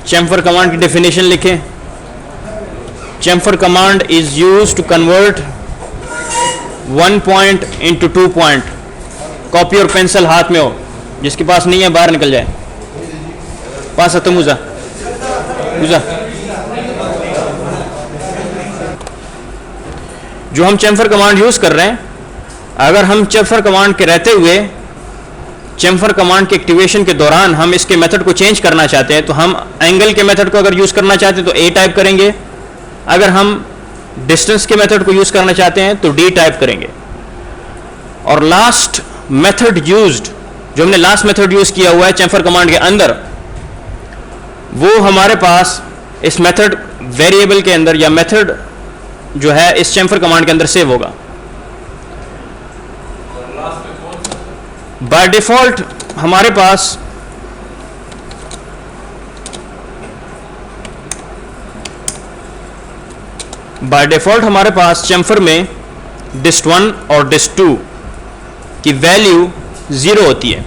Chamfer command की definition लिखें। Chamfer command is use to convert 1 point into 2 point. Copy और pencil हाथ में हो, जिसके पास नहीं है बाहर निकल जाए। पास तुम उजा जो हम चैम्फर कमांड यूज कर रहे हैं, अगर हम चैम्फर कमांड के रहते हुए चैम्फर कमांड के एक्टिवेशन के दौरान हम इसके मेथड को चेंज करना चाहते हैं, तो हम एंगल के मेथड को अगर यूज करना चाहते हैं तो ए टाइप करेंगे। अगर हम डिस्टेंस के मेथड को यूज करना चाहते हैं तो डी टाइप करेंगे। और लास्ट मेथड यूज्ड, जो हमने लास्ट मेथड यूज किया हुआ है चैम्फर कमांड के अंदर, वो हमारे पास इस मेथड वेरिएबल के अंदर या मेथड जो है इस चैम्फर कमांड के अंदर सेव होगा। बाय डिफॉल्ट हमारे पास चैम्फर में dist1 और dist2 की वैल्यू 0 होती है।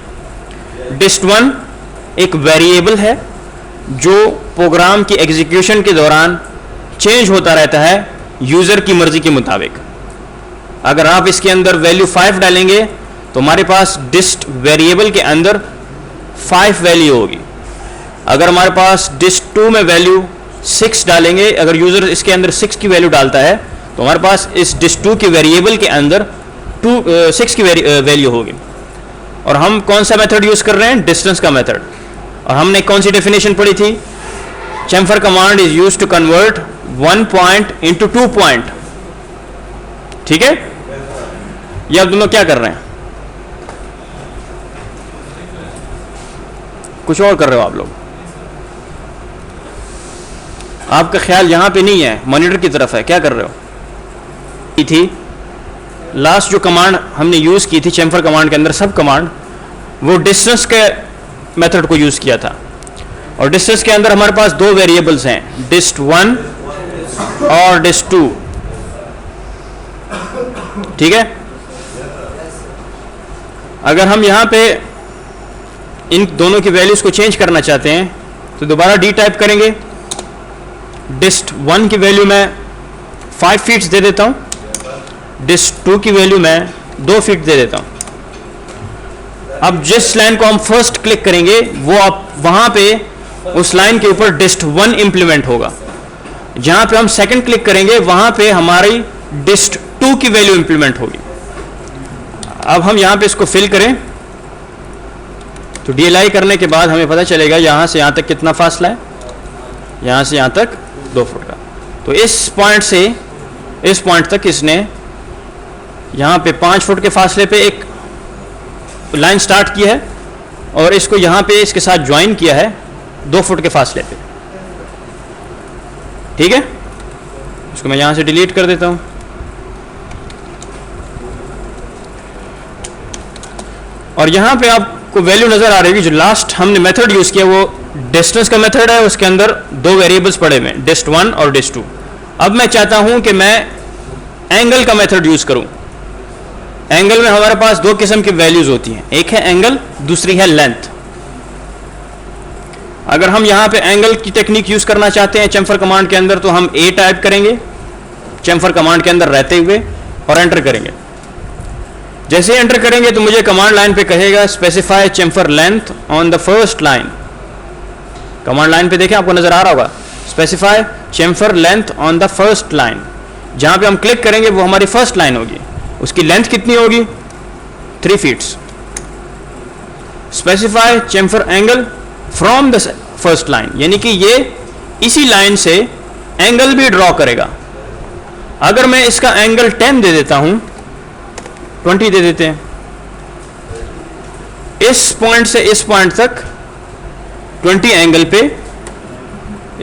dist1 एक वेरिएबल है जो प्रोग्राम की एग्जीक्यूशन के दौरान चेंज होता रहता है यूजर की मर्जी के मुताबिक। अगर आप इसके अंदर वैल्यू 5 डालेंगे तो हमारे पास dist वेरिएबल के अंदर 5 वैल्यू होगी। अगर हमारे पास dist2 में वैल्यू 6 डालेंगे, अगर यूजर इसके अंदर 6 की वैल्यू डालता है तो हमारे पास इस dist2 के वेरिएबल के अंदर 6 की वैल्यू होगी। और हम कौन सा मेथड यूज कर रहे हैं? डिस्टेंस का मेथड। और हमने कौन सी डेफिनेशन पढ़ी थी? Chamfer command is use to convert 1 point into 2 point. ठीक है, ये आप दोनों क्या कर रहे हैं? कुछ और कर रहे हो आप लोग? आपका ख्याल यहां पे नहीं है, मॉनिटर की तरफ है। क्या कर रहे हो? थी लास्ट जो कमांड हमने यूज की थी चैम्फर कमांड के अंदर, सब कमांड, वो डिस्टेंस के मेथड को यूज किया था। और डिस्टेंस के अंदर हमारे पास 2 वेरिएबल्स हैं, dist1 और dist2। ठीक है, अगर हम यहां पे इन दोनों की वैल्यूज को चेंज करना चाहते हैं तो दोबारा डी टाइप करेंगे। dist1 की वैल्यू मैं 5 फीट दे देता हूं, dist2 की वैल्यू मैं 2 फीट दे देता हूं। अब जिस लाइन को हम फर्स्ट क्लिक करेंगे वो आप वहां पे उस लाइन के ऊपर dist1 इंप्लीमेंट होगा। जहां पे हम सेकंड क्लिक करेंगे वहां पे हमारी dist2 की वैल्यू इंप्लीमेंट होगी। अब हम यहां पे इसको फिल करें तो DLI करने के बाद हमें पता चलेगा यहां से यहां तक कितना फासला है, यहां से यहां तक 2 फुट का। तो इस पॉइंट से इस पॉइंट तक इसने यहां पे 5 फुट के फासले पे एक लाइन स्टार्ट की है और इसको यहां पे इसके साथ ज्वाइन किया है 2 फुट के फासले पे। ठीक है, इसको मैं यहां से डिलीट कर देता हूं। और यहां पे आपको वैल्यू नजर आ रही है। जो लास्ट हमने मेथड यूज किया वो डिस्टेंस का मेथड है, उसके अंदर 2 वेरिएबल्स पड़े हुए हैं, dist1 और dist2। अब मैं चाहता हूं कि मैं एंगल का मेथड यूज करूं। एंगल में हमारे पास 2 किस्म की वैल्यूज होती हैं, एक है एंगल, दूसरी है लेंथ। अगर हम यहां पे एंगल की टेक्निक यूज करना चाहते हैं चैम्फर कमांड के अंदर तो हम ए टाइप करेंगे चैम्फर कमांड के अंदर रहते हुए और एंटर करेंगे। जैसे ही एंटर करेंगे तो मुझे कमांड लाइन पे कहेगा specify chamfer length on the first line. Command line पे देखें, आपको नजर आ रहा होगा specify chamfer length on the first line. जहां पे हम क्लिक करेंगे वो हमारी फर्स्ट लाइन होगी। उसकी लेंथ कितनी होगी? 3 feets. Specify chamfer angle from the first line, यानी कि ये इसी लाइन से एंगल भी ड्रॉ करेगा। अगर मैं इसका एंगल 10 दे देता हूं, 20 दे देते हैं, इस पॉइंट से इस पॉइंट तक 20 एंगल पे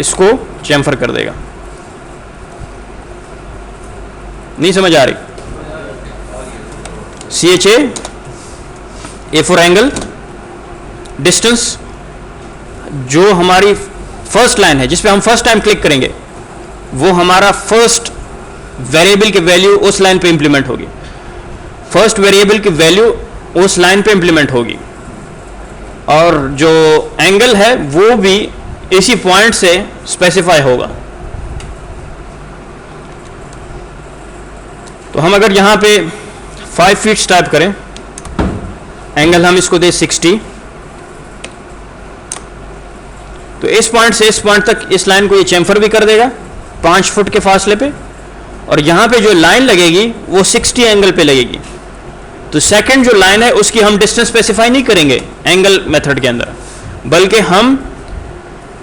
इसको चैम्फर कर देगा। नहीं समझ आ रही? CHA A for angle, distance जो हमारी फर्स्ट लाइन है जिस पे हम फर्स्ट टाइम क्लिक करेंगे वो हमारा फर्स्ट वेरिएबल की वैल्यू उस लाइन पे इंप्लीमेंट होगी। फर्स्ट वेरिएबल की वैल्यू उस लाइन पे इंप्लीमेंट होगी और जो एंगल है वो भी इसी पॉइंट से स्पेसिफाई होगा। तो हम अगर यहाँ पे 5 फीट टाइप करें, एंगल हम इसको दे 60, तो इस पॉइंट से इस पॉइंट तक इस लाइन को ये चैम्फर भी कर देगा 5 फुट के फासले पे, और यहाँ पे जो लाइन लगेगी वो 60 एंगल पे लगेगी। तो सेकंड जो लाइन है उसकी हम डिस्टेंस स्पेसिफाई नहीं करेंगे एंगल मेथड के अंदर, बल्कि हम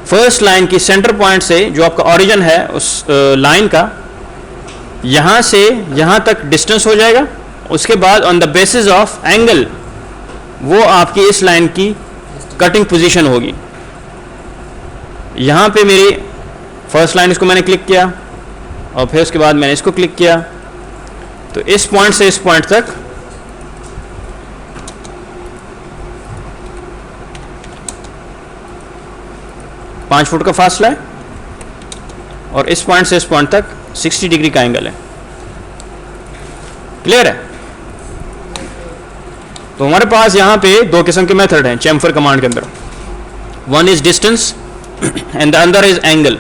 फर्स्ट लाइन की सेंटर पॉइंट से जो आपका ओरिजिन है उस लाइन का, यहाँ से यहाँ तक डिस्टेंस हो जाएगा। उसके बाद on the basis of angle वो आपकी इस लाइन की कटिंग पोजीशन होगी। यहाँ पे मेरी फर्स्ट लाइन, इसको मैंने क्लिक किया और फिर उसके बाद मैंने इसको क्लिक किया, तो इस पॉइंट से इस पॉइंट तक पाँच फुट का फासला है, और इस पॉइंट से इस पॉइंट तक 60 डिग्री का एंगल है। क्लियर है? तो हमारे पास यहां पे दो किस्म के मेथड हैं चैम्फर कमांड के अंदर। One is distance and the other is angle.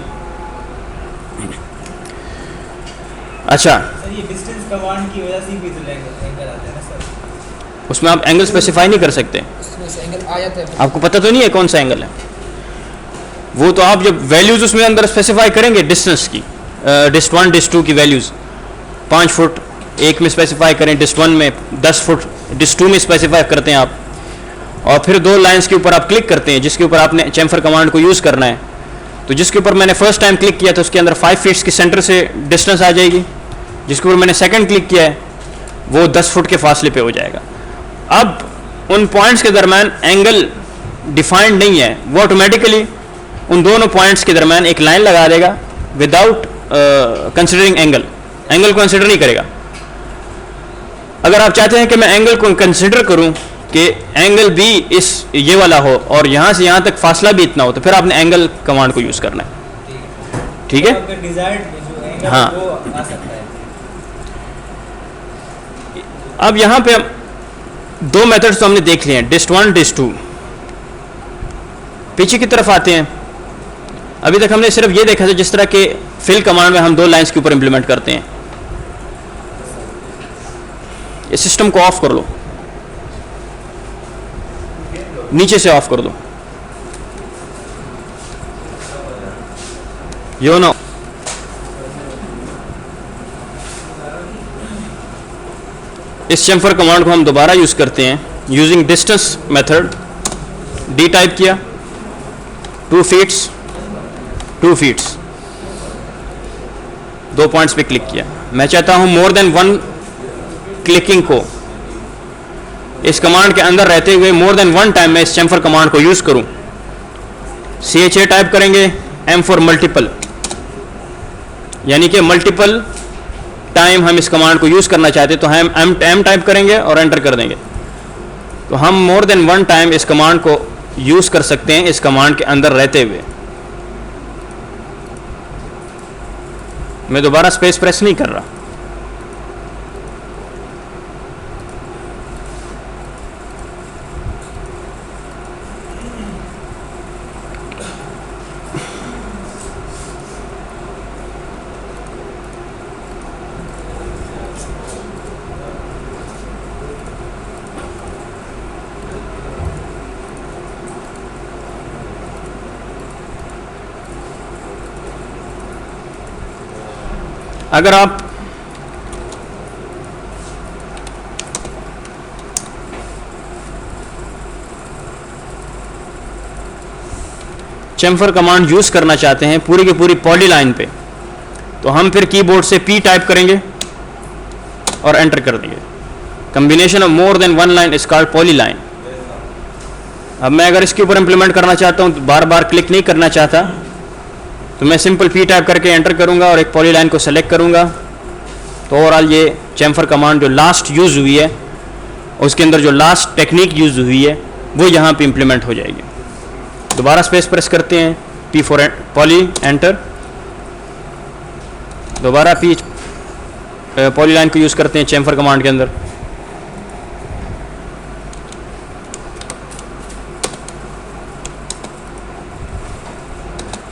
अच्छा, सर ये डिस्टेंस कमांड की वजह से भी एंगल आता है ना सर? उसमें आप एंगल स्पेसिफाई नहीं कर सकते, उसमें से एंगल आ जाता है। आपको पता तो नहीं है कौन सा एंगल है वो, तो आप जब वैल्यूज उसमें अंदर स्पेसिफाई करेंगे डिस्टेंस की, डिस्ट 1 डिस्ट 2 की वैल्यूज 5 फुट एक में स्पेसिफाई करें, डिस्ट 1 में 10 फुट, डिस्ट 2 में स्पेसिफाई करते हैं आप, और फिर दो लाइंस के ऊपर आप क्लिक करते हैं जिसके ऊपर आपने चैम्फर कमांड को यूज़ करना है। तो जिसके ऊपर मैंने फर्स्ट टाइम क्लिक किया था उसके अंदर 5 फीट्स की सेंटर से डिस्टेंस आ जाएगी, जिसके ऊपर मैंने सेकंड क्लिक किया है वो 10 फुट के फासले पे हो जाएगा। अब उन पॉइंट्स के दरम्यान एंगल डिफाइंड नहीं है, वो ऑटोमेटिकली उन दोनों पॉइंट्स के दरम्यान एक लाइन लगा देगा विदाउट कंसिडरिंग एंगल, एंगल को कंसिडर नहीं करेगा। अगर आप चाहते हैं कि मैं एंगल को कंसिडर करूं कि एंगल भी इस ये वाला हो और यहां से यहां तक फासला भी इतना हो, तो फिर आपने एंगल कमांड को यूज करना है। ठीक है? अगर डिजायर्ड जो एंगल हाँ। वो आ सकता है। अब यहां पे दो मेथड्स तो हमने देख लिए हैं, डिस्ट 1 डिस्ट 2। पीछे की तरफ आते हैं। अभी तक हमने सिर्फ ये देखा था जिस तरह के फिल कमांड में हम दो लाइंस के ऊपर इंप्लीमेंट करते हैं। इस सिस्टम को ऑफ कर लो, नीचे से ऑफ कर दो, यो नो। इस चैम्फर कमांड को हम दोबारा यूज करते हैं using distance method. D type किया, 2 फीट्स 2 फीट्स, दो पॉइंट्स पे क्लिक किया। मैं चाहता हूं मोर देन 1 क्लिकिंग को इस कमांड के अंदर रहते हुए मोर देन 1 टाइम मैं इस चैम्फर कमांड को यूज करूं। CHA टाइप करेंगे, M फॉर मल्टीपल, यानी कि मल्टीपल टाइम हम इस कमांड को यूज करना चाहते तो हम M टाइप करेंगे और एंटर कर देंगे। तो हम मोर देन 1 टाइम इस कमांड को यूज कर सकते हैं इस कमांड के अंदर रहते हुए। मैं दोबारा स्पेस प्रेस नहीं कर रहा। अगर आप चैम्फर कमांड यूज करना चाहते हैं पूरी की पूरी पॉली लाइन पे, तो हम फिर कीबोर्ड से P टाइप करेंगे और एंटर कर देंगे। Combination of more than 1 line is called poly line. अब मैं अगर इसके ऊपर इंप्लीमेंट करना चाहता हूं तो बार बार क्लिक नहीं करना चाहता, तो मैं सिंपल P टाइप करके एंटर करूंगा और एक पॉली लाइन को सेलेक्ट करूंगा। तो ओवरऑल ये चैम्फर कमांड जो लास्ट यूज हुई है उसके अंदर जो लास्ट टेक्निक यूज हुई है वो यहाँ पे इंप्लीमेंट हो जाएगी। दोबारा स्पेस प्रेस करते हैं, P फॉर पॉली एंटर, दोबारा P पॉली लाइन को यूज करते हैं चैम्फर कमांड के अंदर।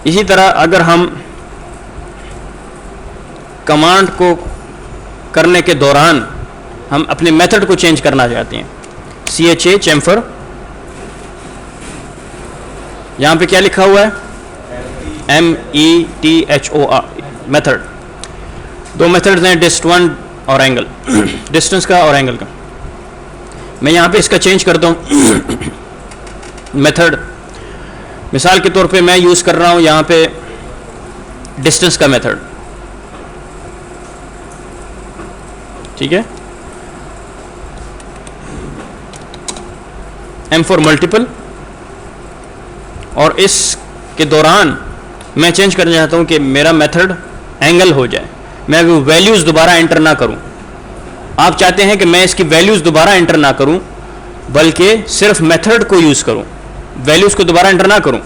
इसी तरह अगर हम कमांड को करने के दौरान हम अपने मेथड को चेंज करना चाहते हैं, CHA चैम्फर, यहाँ पे क्या लिखा हुआ है, METHOR मेथड। दो मेथड्स हैं, dist1 और एंगल, डिस्टेंस का और एंगल का। मैं यहाँ पे इसका चेंज करता हूँ मेथड। मिसाल के तौर पे मैं यूज़ कर रहा हूँ यहाँ पे डिस्टेंस का मेथड, ठीक है। M फॉर मल्टीपल, और इस के दौरान मैं चेंज करना चाहता हूँ कि मेरा मेथड एंगल हो जाए, मैं वो वैल्यूज़ दोबारा एंटर ना करूँ। आप चाहते हैं कि मैं इसकी वैल्यूज़ दोबारा एंटर ना करूँ, बल्कि सिर्फ मेथड को यूज़ करूँ, वैल्यूज़ को दोबारा एंटर ना करूँ।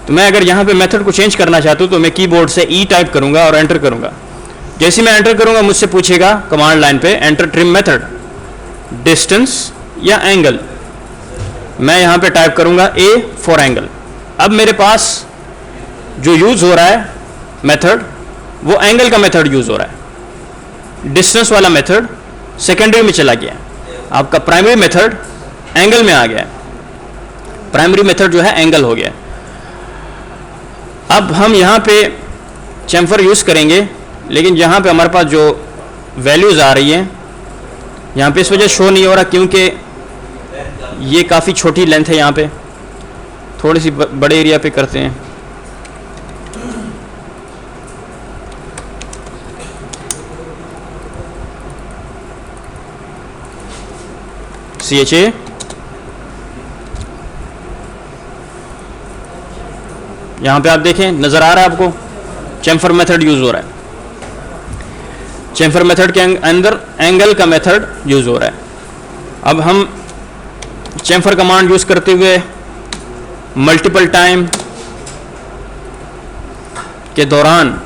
तो मैं अगर यहाँ पे मेथड को चेंज करना चाहता हूँ तो मैं कीबोर्ड से E टाइप करूँगा और एंटर करूँगा। जैसे मैं एंटर करूँगा मुझसे पूछेगा कमांड लाइन पे एंटर ट्रिम मेथड, डिस्टेंस या एंगल। मैं यहाँ पे टाइप करूँगा A फॉर एंगल। अब मेरे पास जो यूज़ हो रहा है मेथड वो एंगल का मेथड यूज़ हो रहा है, डिस्टेंस वाला मेथड सेकेंडरी में चला गया। आपका प्राइमरी मेथड एंगल में आ गया, प्राइमरी मेथड जो है एंगल हो गया। अब हम यहाँ पे चैम्फर यूज़ करेंगे, लेकिन यहाँ पे हमारे पास जो वैल्यूज़ आ रही हैं यहाँ पे इस वजह शो नहीं हो रहा क्योंकि ये काफ़ी छोटी लेंथ है। यहाँ पे थोड़ी सी बड़े एरिया पे करते हैं। CHA यहाँ पे आप देखें, नज़र आ रहा है आपको, चैम्फर मेथड यूज़ हो रहा है। चैम्फर मेथड के अंदर एंगल का मेथड यूज़ हो रहा है। अब हम चैम्फर कमांड यूज़ करते हुए मल्टीपल टाइम के दौरान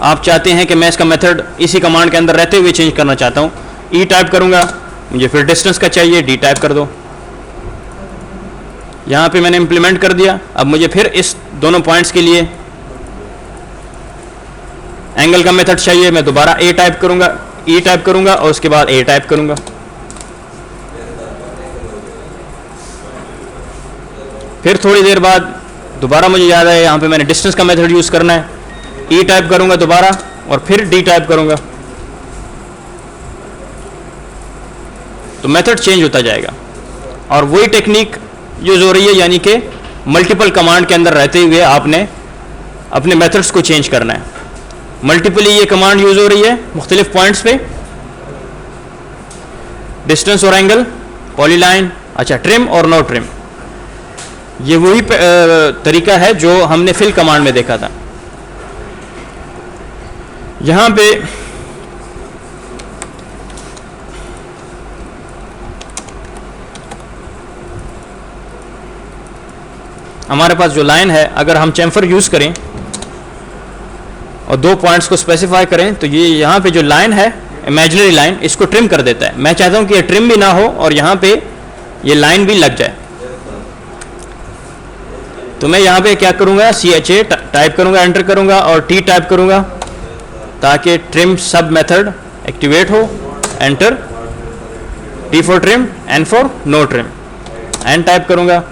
आप चाहते हैं कि मैं इसका मेथड इसी कमांड के अंदर रहते हुए चेंज करना चाहता हूँ, E टाइप करूँगा, मुझे फिर डिस्टेंस का चाहिए, D टाइप कर दो। यहाँ पे मैंने इम्प्लीमेंट कर दिया। अब मुझे फिर इस दोनों पॉइंट्स के लिए एंगल का मेथड चाहिए, मैं दोबारा A टाइप करूँगा, E टाइप करूँगा और उसके बाद A टाइप करूँगा। फिर थोड़ी देर बाद दोबारा मुझे याद है यहाँ पे मैंने डिस्टेंस का मेथड यूज़ करना है, E टाइप करूँगा दोबारा और फिर D टाइप करूँगा, तो मेथड चेंज होता जाएगा। और वही टेक्निक यूज़ हो रही है, यानी कि मल्टीपल कमांड के अंदर रहते हुए आपने अपने मेथड्स को चेंज करना है। मल्टीपली ये कमांड यूज़ हो रही है मुख्तलिफ पॉइंट्स पे, डिस्टेंस और एंगल, पॉलीलाइन, अच्छा ट्रिम और नो ट्रिम। ये वही तरीका है जो हमने फिल कमांड में देखा था। यहाँ पे हमारे पास जो लाइन है, अगर हम चैम्फर यूज़ करें और दो पॉइंट्स को स्पेसिफाई करें तो ये यहाँ पे जो लाइन है इमेजिनरी लाइन, इसको ट्रिम कर देता है। मैं चाहता हूँ कि ये ट्रिम भी ना हो और यहाँ पे ये लाइन भी लग जाए। तो मैं यहाँ पे क्या करूँगा, CHA टाइप करूँगा, एंटर करूँगा और T टाइप करूँगा ताकि ट्रिम सब मेथड एक्टिवेट हो। Enter, T for trim, N for no trim, N type करूँगा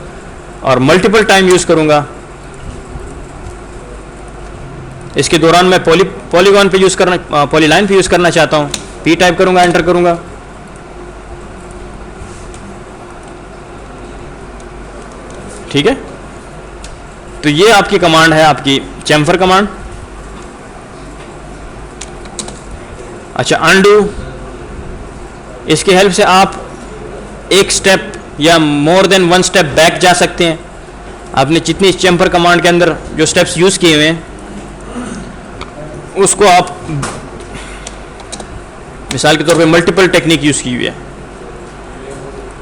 और मल्टीपल टाइम यूज़ करूँगा। इसके दौरान मैं पॉलीगॉन पे यूज़ करना, पॉलीलाइन पे यूज़ करना चाहता हूँ, P टाइप करूँगा, एंटर करूँगा। ठीक है, तो ये आपकी कमांड है, आपकी चैम्फर कमांड। अच्छा, अनडू, इसकी हेल्प से आप एक स्टेप या more than one step back जा सकते हैं। आपने जितनी इस चैम्फर कमांड के अंदर जो स्टेप्स यूज़ किए हुए हैं उसको आप मिसाल के तौर पे मल्टीपल टेक्निक यूज़ की हुई है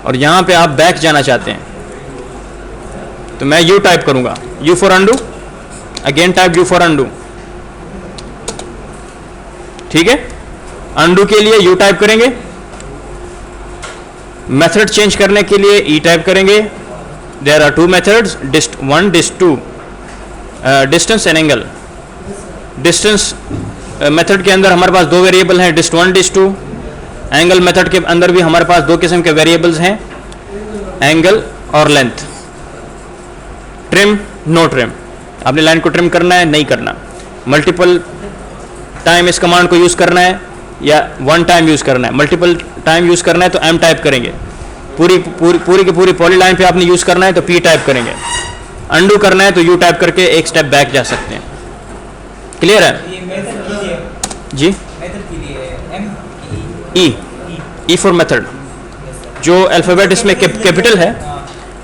और यहाँ पे आप बैक जाना चाहते हैं तो मैं U टाइप करूँगा, U for undo, again type U for undo. ठीक है, अनडू के लिए U टाइप करेंगे, मेथड चेंज करने के लिए E टाइप करेंगे। There are two methods, dist1, dist2। Distance and angle. Distance method के अंदर हमारे पास दो वेरिएबल हैं, डिस्ट 1 डिस्ट 2। एंगल मेथड के अंदर भी हमारे पास दो किस्म के वेरिएबल्स हैं, एंगल और लेंथ। ट्रिम, नो ट्रिम, आपने लाइन को ट्रिम करना है नहीं करना, मल्टीपल टाइम इस कमांड को यूज़ करना है या वन टाइम यूज़ करना है। मल्टीपल टाइम यूज़ करना है तो एम टाइप करेंगे, पूरी पूरी पूरी की पूरी पॉली लाइन पे आपने यूज़ करना है तो पी टाइप करेंगे, अंडू करना है तो यू टाइप करके एक स्टेप बैक जा सकते हैं। क्लियर है? ये मेथड कीजिए, जी। मेथड कीजिए एम ई फॉर मेथड, जो अल्फ़ाबेट इसमें कैपिटल है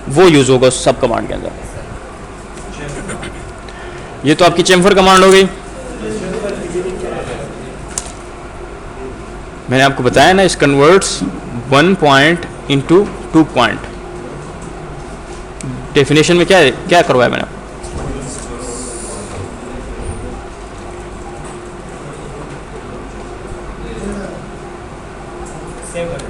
वो यूज़ होगा उस सब कमांड के अंदर। ये तो आपकी चेम्फर कमांड हो गई। मैंने आपको बताया ना, इस converts 1 point into 2 point. Definition में क्या करवाया मैंने? सेव कर